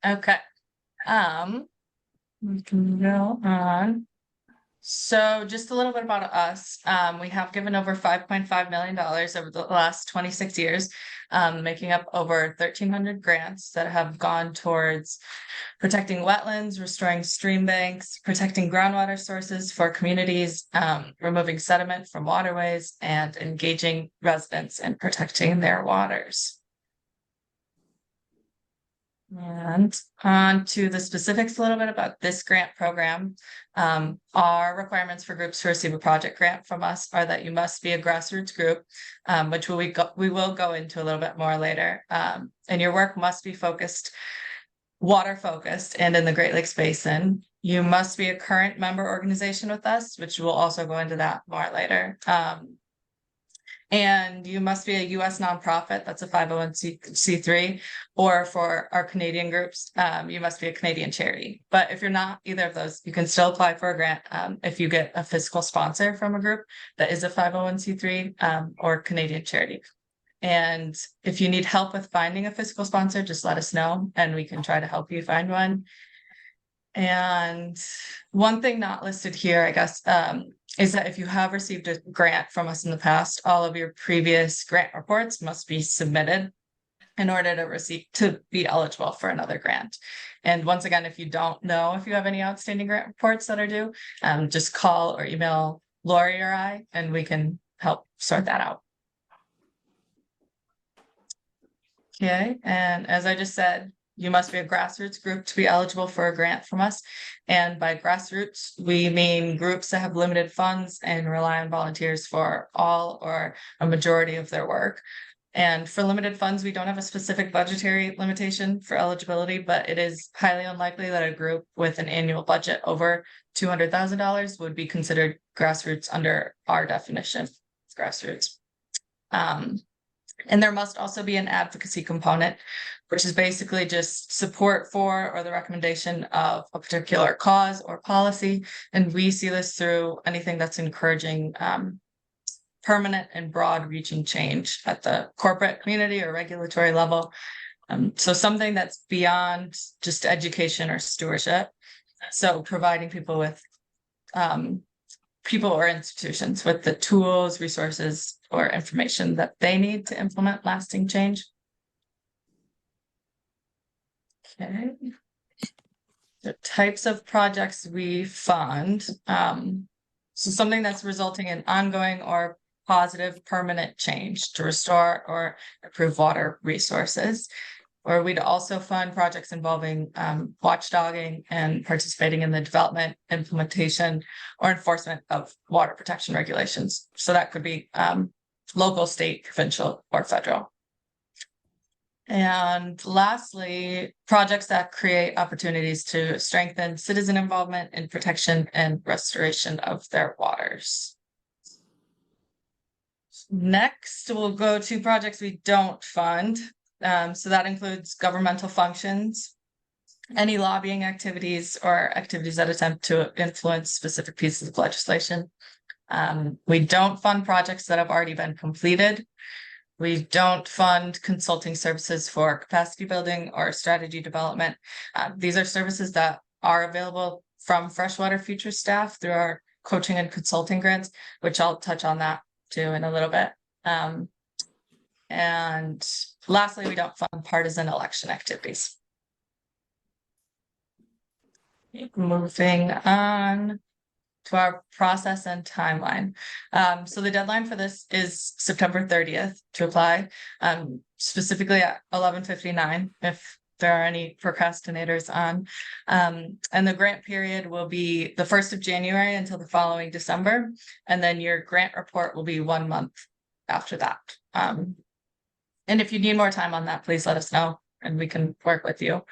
Okay. We can go on. So just a little bit about us. We have given over $5.5 million over the last 26 years, making up over 1,300 grants that have gone towards protecting wetlands, restoring stream banks, protecting groundwater sources for communities, removing sediment from waterways, and engaging residents in protecting their waters. And on to the specifics a little bit about this grant program. Our requirements for groups to receive a project grant from us are that you must be a grassroots group, which we will go into a little bit more later. And your work must be water focused and in the Great Lakes Basin. You must be a current member organization with us, which we'll also go into that more later. And you must be a US nonprofit, that's a 501c3, or for our Canadian groups, you must be a Canadian charity. But if you're not either of those, you can still apply for a grant if you get a fiscal sponsor from a group that is a 501c3 or Canadian charity. And if you need help with finding a fiscal sponsor, just let us know and we can try to help you find one. And one thing not listed here, I guess, is that if you have received a grant from us in the past, all of your previous grant reports must be submitted in order to be eligible for another grant. And once again, if you don't know if you have any outstanding grant reports that are due, just call or email Lori or I, and we can help sort that out. Okay, and as I just said, you must be a grassroots group to be eligible for a grant from us. And by grassroots, we mean groups that have limited funds and rely on volunteers for all or a majority of their work. And for limited funds, we don't have a specific budgetary limitation for eligibility, but it is highly unlikely that a group with an annual budget over $200,000 would be considered grassroots under our definition. It's grassroots. And there must also be an advocacy component, which is basically just support for or the recommendation of a particular cause or policy. And we see this through anything that's encouraging permanent and broad-reaching change at the corporate, community, or regulatory level. So something that's beyond just education or stewardship. So providing people with people or institutions with the tools, resources, or information that they need to implement lasting change. Okay. The types of projects we fund. So something that's resulting in ongoing or positive permanent change to restore or improve water resources. Or we'd also fund projects involving watchdogging and participating in the development, implementation, or enforcement of water protection regulations. So that could be local, state, provincial, or federal. And lastly, projects that create opportunities to strengthen citizen involvement in protection and restoration of their waters. Next, we'll go to projects we don't fund. So that includes governmental functions, any lobbying activities or activities that attempt to influence specific pieces of legislation. We don't fund projects that have already been completed. We don't fund consulting services for capacity building or strategy development. These are services that are available from Freshwater Futures staff through our coaching and consulting grants, which I'll touch on that too in a little bit. And lastly, we don't fund partisan election activities. Moving on to our process and timeline. So the deadline for this is September 30th to apply, specifically at 11:59 if there are any procrastinators on. And the grant period will be the 1st of January until the following December. And then your grant report will be 1 month after that. And if you need more time on that, please let us know and we can work with you.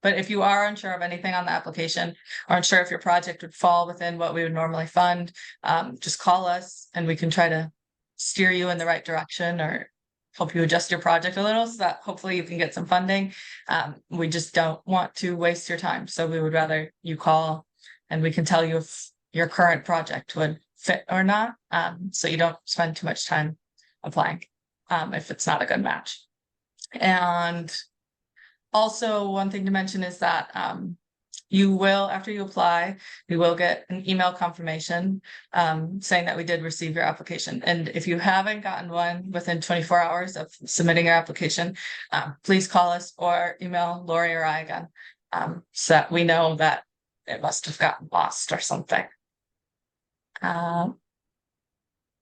But if you are unsure of anything on the application or unsure if your project would fall within what we would normally fund, just call us and we can try to steer you in the right direction or help you adjust your project a little so that hopefully you can get some funding. We just don't want to waste your time. So we would rather you call and we can tell you if your current project would fit or not. So you don't spend too much time applying if it's not a good match. And Also, one thing to mention is that you will, after you apply, you will get an email confirmation saying that we did receive your application. And if you haven't gotten one within 24 hours of submitting your application, please call us or email Lori or I again, so that we know that it must have gotten lost or something.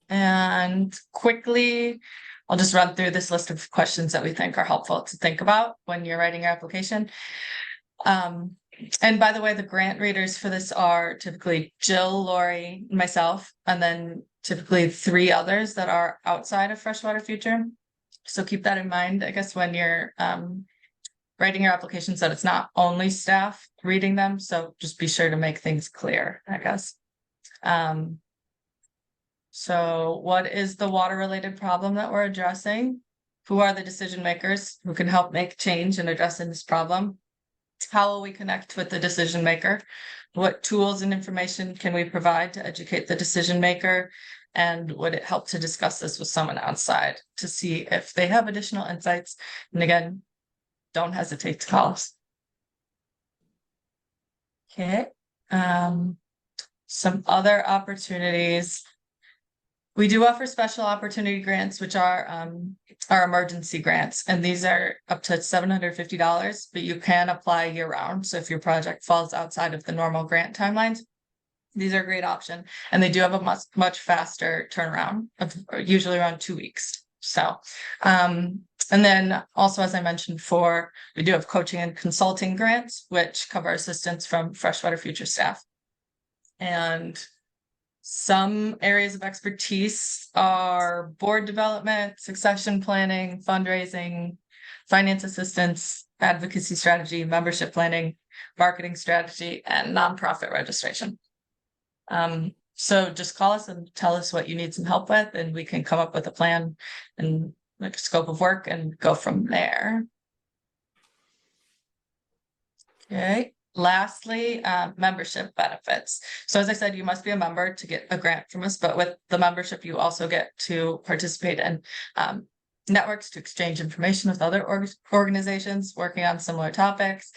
And quickly, I'll just run through this list of questions that we think are helpful to think about when you're writing your application. And by the way, the grant readers for this are typically Jill, Lori, myself, and then typically 3 others that are outside of Freshwater Future. So keep that in mind, I guess, when you're writing your applications, that it's not only staff reading them. So just be sure to make things clear, I guess. So what is the water related problem that we're addressing? Who are the decision makers who can help make change in addressing this problem? How will we connect with the decision maker? What tools and information can we provide to educate the decision maker? And would it help to discuss this with someone outside to see if they have additional insights? And again, don't hesitate to call us. Okay. Some other opportunities. We do offer special opportunity grants, which are our emergency grants, and these are up to $750, but you can apply year round. So if your project falls outside of the normal grant timelines, these are a great option, and they do have a much faster turnaround of usually around 2 weeks. So, and then also, as I mentioned before, we do have coaching and consulting grants, which cover assistance from Freshwater Future staff. And some areas of expertise are board development, succession planning, fundraising, finance assistance, advocacy strategy, membership planning, marketing strategy, and nonprofit registration. So just call us and tell us what you need some help with, and we can come up with a plan and like a scope of work and go from there. Okay. Lastly, membership benefits. So as I said, you must be a member to get a grant from us, but with the membership, you also get to participate in networks to exchange information with other organizations working on similar topics.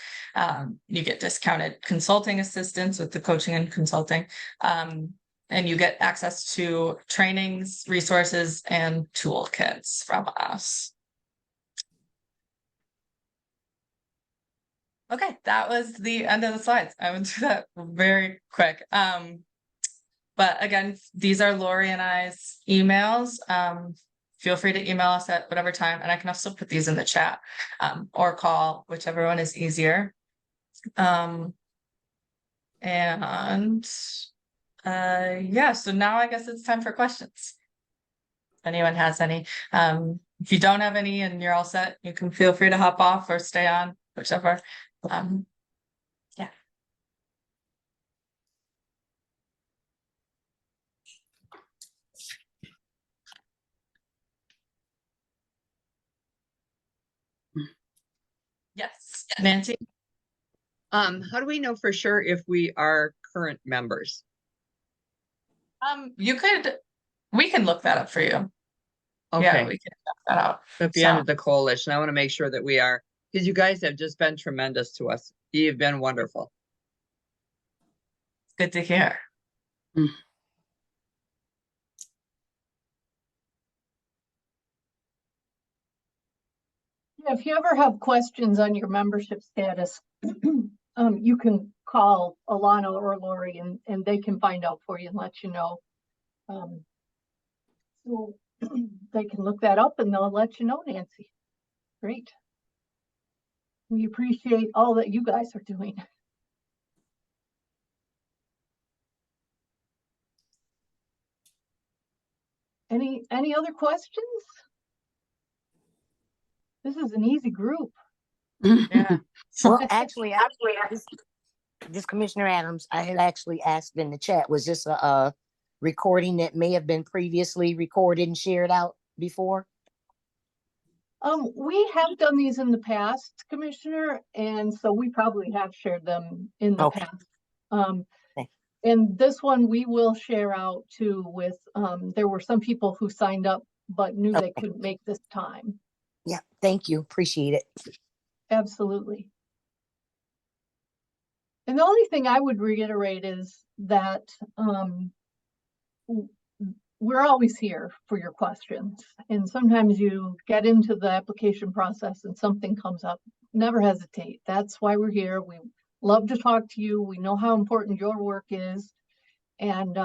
You get discounted consulting assistance with the coaching and consulting, and you get access to trainings, resources, and toolkits from us. Okay, that was the end of the slides. I went through that very quick. But again, these are Lori and I's emails. Feel free to email us at whatever time, and I can also put these in the chat, or call, whichever one is easier. Yeah, so now I guess it's time for questions. If anyone has any. If you don't have any and you're all set, you can feel free to hop off or stay on, whichever. Yeah. Yes, Nancy. How do we know for sure if we are current members? We can look that up for you. Okay. Yeah, we can check that out. At the end of the coalition, I want to make sure that we are, because you guys have just been tremendous to us. You've been wonderful. Good to hear. If you ever have questions on your membership status, you can call Alana or Lori and they can find out for you and let you know. So they can look that up and they'll let you know, Nancy. Great. We appreciate all that you guys are doing. Any other questions? This is an easy group. Yeah. Well, actually, this Commissioner Adams, I had actually asked in the chat, was this a recording that may have been previously recorded and shared out before? We have done these in the past, Commissioner, and so we probably have shared them in the past. And this one we will share out too with, there were some people who signed up but knew they couldn't make this time. Yeah, thank you. Appreciate it. absolutely. And the only thing I would reiterate is that we're always here for your questions. And sometimes you get into the application process and something comes up. Never hesitate. That's why we're here. We love to talk to you. We know how important your work is. And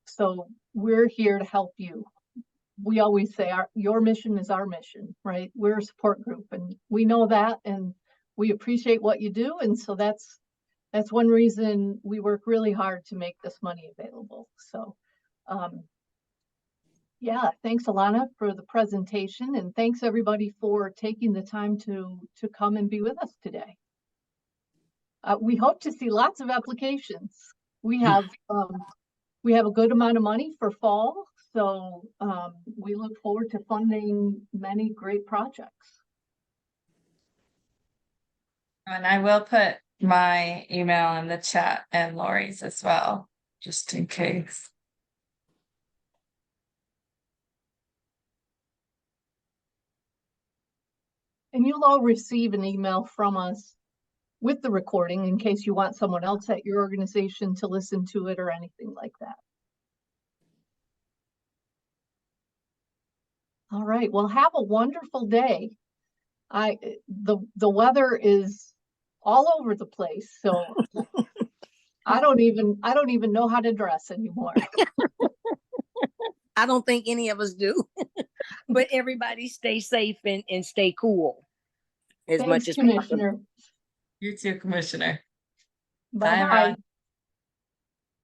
so we're here to help you. We always say your mission is our mission, right? We're a support group and we know that, and we appreciate what you do. And so that's one reason we work really hard to make this money available. So yeah, thanks Alana for the presentation, and thanks everybody for taking the time to come and be with us today. We hope to see lots of applications. We have a good amount of money for fall, so we look forward to funding many great projects. And I will put my email in the chat and Lori's as well, just in case. And you'll all receive an email from us with the recording in case you want someone else at your organization to listen to it or anything like that. All right, well, have a wonderful day. The weather is all over the place, so I don't even know how to dress anymore. I don't think any of us do, but everybody stay safe and stay cool as much Thanks, as possible. Commissioner. You too, Commissioner. Bye-bye. everyone.